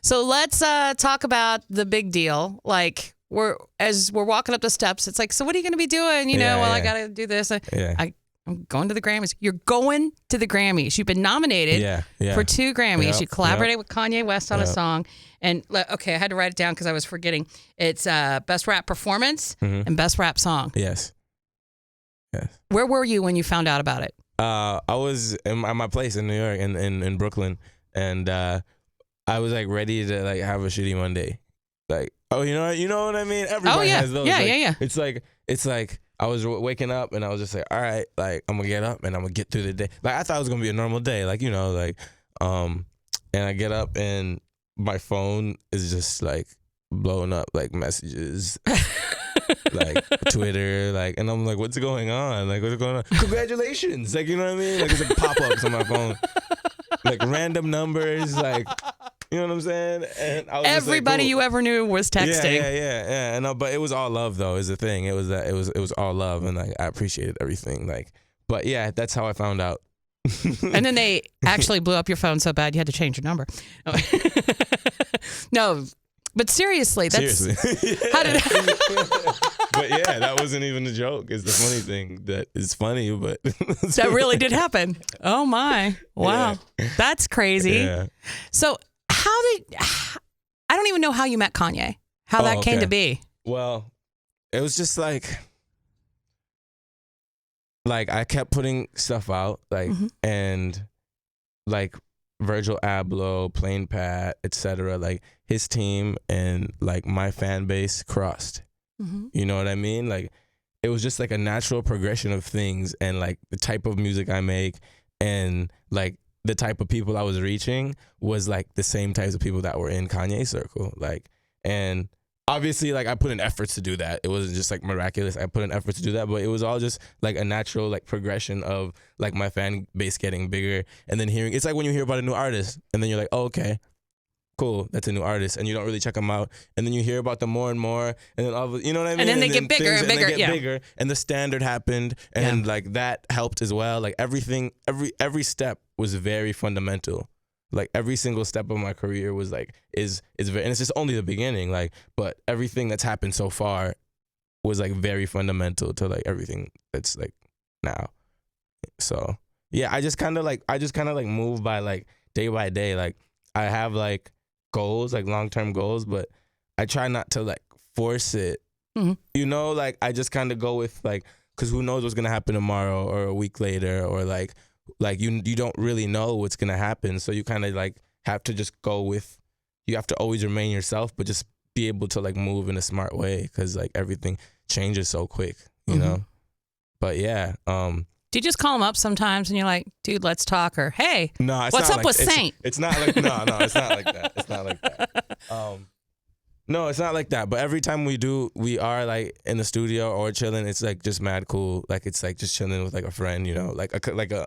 So let's talk about the big deal. Like as we're walking up the steps, it's like, so what are you going to be doing? You know, I got to do this. I'm going to the Grammys. You're going to the Grammys. You've been nominated for 2 Grammys. You collaborated with Kanye West on a song. And okay, I had to write it down because I was forgetting. It's Best Rap Performance and Best Rap Song. Yes. Where were you when you found out about it? I was at my place in New York, in Brooklyn, and I was like ready to like have a shitty Monday. Like, you know what I mean? Everybody has those. Yeah. It's like I was waking up and I was just like, all right, like I'm gonna get up and I'm gonna get through the day. Like I thought it was gonna be a normal day, like and I get up and my phone is just like blowing up, like messages, like Twitter, like, and I'm like, what's going on? Like, what's going on? Congratulations, like, you know what I mean? Like, it's like pop-ups on my phone, like random numbers, like, you know what I'm saying? And I was everybody you ever knew was texting. Yeah. And but it was all love, though. Is the thing. It was all love, and like I appreciated everything. Like, but yeah, that's how I found out. And then they actually blew up your phone so bad you had to change your number. No, but seriously, that's how did. But yeah, that wasn't even a joke. It's the funny thing that is funny, but that really did happen. Oh my! Wow, that's crazy. Yeah. So. I don't even know how you met Kanye, how that came to be. Well, it was just like I kept putting stuff out, like, and like Virgil Abloh, Plain Pat, etc. Like his team and like my fan base crossed. You know what I mean? Like it was just like a natural progression of things, and like the type of music I make, and like the type of people I was reaching was like the same types of people that were in Kanye's circle. Like, and obviously like I put in efforts to do that. It wasn't just like miraculous. I put in effort to do that, but it was all just like a natural like progression of like my fan base getting bigger, and then it's like when you hear about a new artist and then you're like, oh, okay, cool, that's a new artist, and you don't really check them out, and then you hear about them more and more, and then you know what I mean? And then they get bigger and bigger, bigger, and the standard happened, and like that helped as well. Like everything, every step was very fundamental. Like every single step of my career was like is very, and it's just only the beginning. Like, but everything that's happened so far was like very fundamental to like everything that's like now. So yeah, I just kind of like move by like day by day. Like I have like goals, like long-term goals, but I try not to like force it. You know, like I just kind of go with like, because who knows what's gonna happen tomorrow or a week later, or like you don't really know what's gonna happen, so you kind of like have to just go with. You have to always remain yourself, but just be able to like move in a smart way, because like everything changes so quick, you know. But yeah, do you just call him up sometimes and you're like, dude, let's talk, or hey, no, what's up with Saint? It's not like no, it's not like that. It's not like that. No, it's not like that. But every time we are like in the studio or chilling, it's like just mad cool. Like it's like just chilling with like a friend, you know, like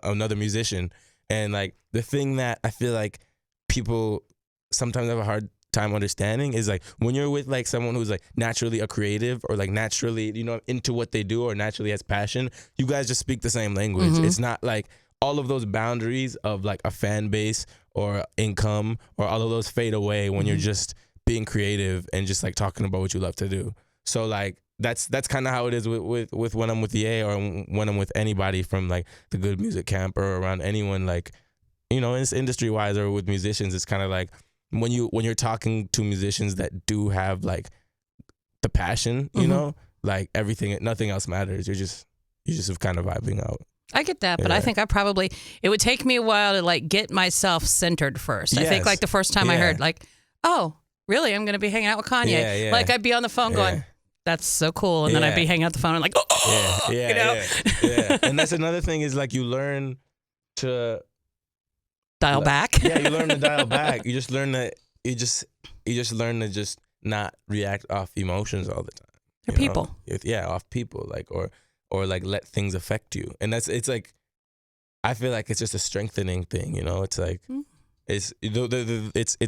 another musician. And like the thing that I feel like people sometimes have a hard time understanding is like when you're with like someone who's like naturally a creative, or like naturally, you know, into what they do, or naturally has passion, you guys just speak the same language. It's not like all of those boundaries of like a fan base or income or all of those fade away when you're just being creative and just like talking about what you love to do. So like that's kind of how it is with when I'm with Ye, or when I'm with anybody from like the Good Music Camp, or around anyone, like, you know, it's industry wise, or with musicians. It's kind of like when you're talking to musicians that do have like the passion, you know, like nothing else matters. You're just kind of vibing out. I get that, but I think it would take me a while to like get myself centered first. Yes. I think like the first time I heard like, oh, really? I'm going to be hanging out with Kanye. Like I'd be on the phone going, that's so cool. And then I'd be hanging out the phone and like, you know? And that's another thing is like you learn to dial back. Yeah, you learn to dial back. You just learn that you just learn to just not react off emotions all the time. They're people. Off people, like or like let things affect you. And it's like, I feel like it's just a strengthening thing, you know? It's like it's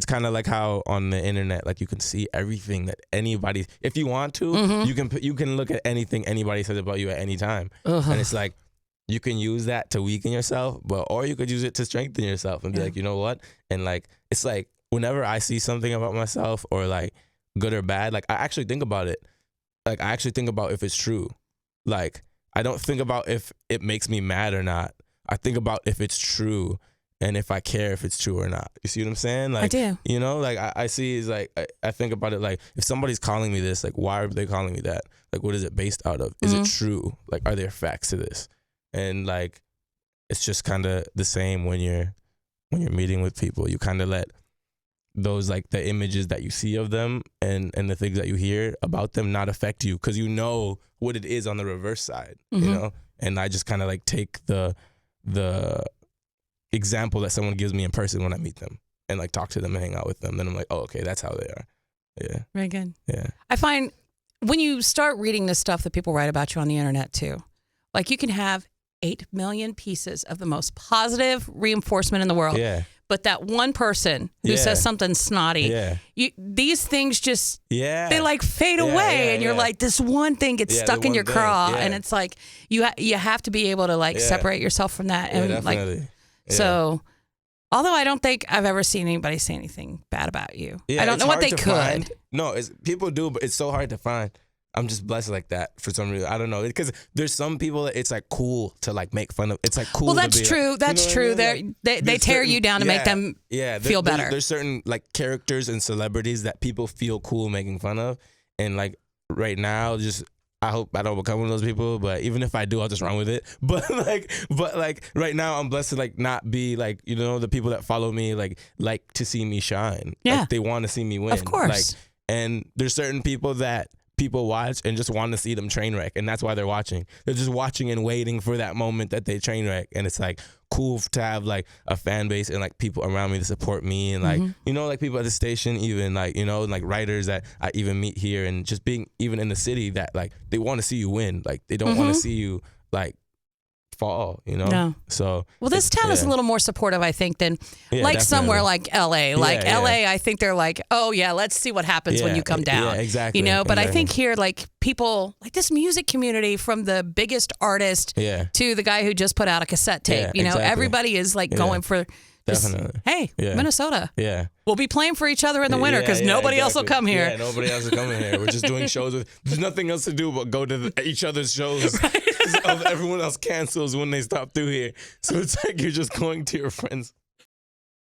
kind of like how on the internet, like you can see everything that anybody, if you want to, you can look at anything anybody says about you at any time, and it's like you can use that to weaken yourself, or you could use it to strengthen yourself and be like, you know what, and like it's like whenever I see something about myself or like good or bad, like I actually think about it. Like I actually think about if it's true. Like I don't think about if it makes me mad or not. I think about if it's true and if I care if it's true or not. You see what I'm saying? Like, I do. You know, like I see is like, I think about it like if somebody's calling me this, like why are they calling me that? Like what is it based out of? Is it true? Like are there facts to this? And like it's just kind of the same when you're meeting with people. You kind of let those like the images that you see of them and the things that you hear about them not affect you because you know what it is on the reverse side, you know? And I just kind of like take the example that someone gives me in person when I meet them and like talk to them and hang out with them. Then I'm like, oh, okay, that's how they are. Yeah. Very good. Yeah. I find when you start reading the stuff that people write about you on the internet too, like you can have 8 million pieces of the most positive reinforcement in the world. Yeah. But that one person who says something snotty, these things just, they like fade away. And you're like, this one thing gets stuck in your craw. And it's like, you have to be able to like separate yourself from that. And definitely. So, although I don't think I've ever seen anybody say anything bad about you. I don't know what they could. Find. No, people do, but it's so hard to find. I'm just blessed like that for some reason. I don't know, because there's some people that it's like cool to like make fun of. It's like cool. Well, that's true. Like, that's true. Like, they tear you down to make them feel better. There's certain like characters and celebrities that people feel cool making fun of, and like right now, just I hope I don't become one of those people. But even if I do, I'll just run with it. But like right now, I'm blessed to like not be like, you know, the people that follow me like to see me shine. Yeah, like, they want to see me win. Of course. Like, and there's certain people that people watch and just want to see them train wreck, and that's why they're watching. They're just watching and waiting for that moment that they train wreck, and it's like cool to have like a fan base and like people around me to support me, and like you know, like people at the station, even like, you know, like writers that I even meet here, and just being even in the city that like they want to see you win, like they don't want to see you like fall, you know? No. So well, this town is a little more supportive, I think, than like definitely. Somewhere like LA. Like LA, I think they're like, oh yeah, let's see what happens when you come down. Yeah, exactly. You know, but I think here, like people, like this music community, from the biggest artist to the guy who just put out a cassette tape, you know, everybody is like going for this, hey, Minnesota. Yeah. We'll be playing for each other in the winter because nobody else will come here. Yeah, nobody else is coming here. We're just doing shows. There's nothing else to do but go to each other's shows. Right. Everyone else cancels when they stop through here. So it's like you're just going to your friends'